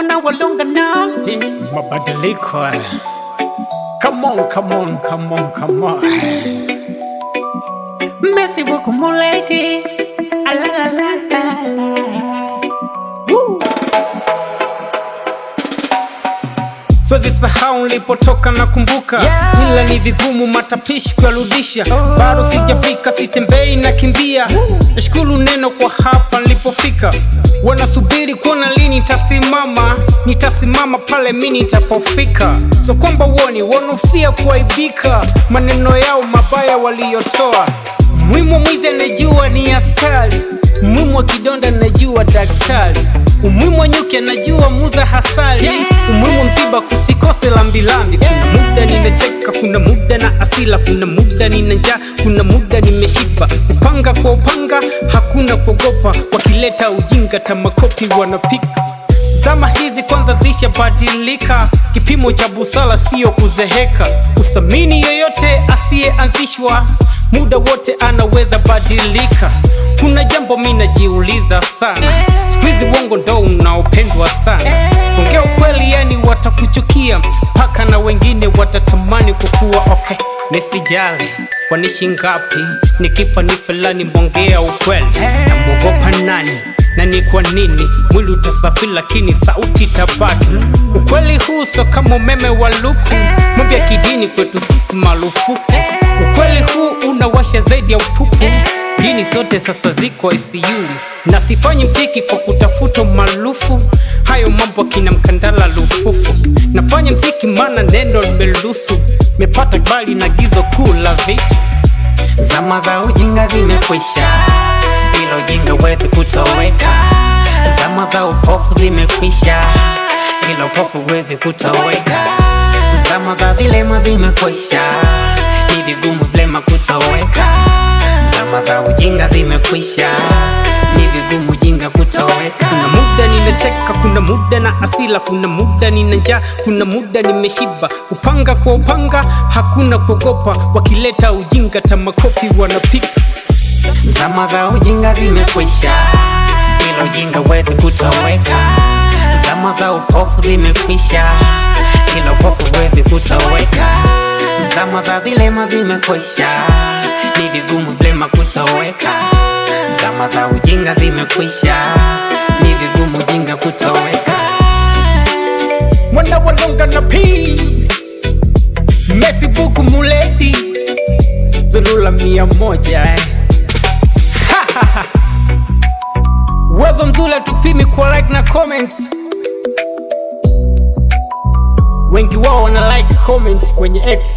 wanawalonga nao mabadiliko. Come on, come on, come on, come on. Messi wako muledi. Siwezi sahau nilipotoka na kumbuka, ila ni vigumu matapishi kuyarudisha. Bado sijafika, sitembei na kimbia. Nashukuru neno kwa hapa nilipofika. Wanasubiri kuona lini nitasimama pale mimi nitapofika. So kwamba wanofia kuaibika, maneno yao mabaya waliyotoa. Muhimu mwizi anajua ni askari, umuhimu wa kidonda anajua daktari, umuhimu wa nyuki anajua muza hasari, umuhimu wa msiba kusikose lambilambi. Kuna muda nimecheka, kuna muda na asila, kuna muda nina njaa, kuna muda nimeshiba. Upanga kwa upanga, hakuna kuogopa. Wakileta ujinga tamakofi wanapika. Zama hizi kwanza zishabadilika, kipimo cha busara sio kuzeheka. Usamini yoyote asiyeanzishwa, muda wote anaweza badilika. Kuna jambo mimi najiuliza sana, siku hizi uongo ndo unaopendwa sana. Ongea ukweli yani watakuchukia, mpaka na wengine watatamani kukua. Okay, nisijali wanishi ngapi, nikifa ni fulani, mbongea ukweli. Namuogopa nani na ni kwa nini? Mwili utasafiri lakini sauti tabaki. Ukweli huu so kama umeme wa luku, mambo ya kidini kwetu sisi marufuku. Ukweli huu unawasha zaidi ya upupu. Dini zote sasa ziko ICU, na sifanyi mziki kwa kutafuta maarufu. Hayo mambo kina Mkandala lufufu. Nafanya mziki maana neno limeruhusu, mepata bali na gizo kuu la vitu. Zama za ujinga zimekwisha, ilo jinga wezi kutoweka. Zama za upofu zimekwisha, ilo upofu wezi kutoweka. Zama za vilema zimekwisha, ni vigumu vilema kutoweka. Zama za ujinga zimekwisha, ni vigumu ujinga kutoweka. Kuna muda nimecheka, kuna muda na asila, kuna muda nina njaa, kuna muda nimeshiba. Upanga kwa upanga, hakuna kuogopa. Wakileta ujinga tamakofi wanapika. Zama za ujinga zimekwisha, ilo ujinga wezi kutoweka. Zama za upofu zimekwisha, ilo upofu wezi kutoweka. Zama za vilema zimekwisha, ni vigumu vilema kutoweka. Zama za ujinga zimekwisha, ni vigumu ujinga kutoweka. Wanawalonga na pii Messi buku muledi Zulula 100 Wezo mzula tupimi kwa like na comments. Wengi wao wana like comment kwenye X.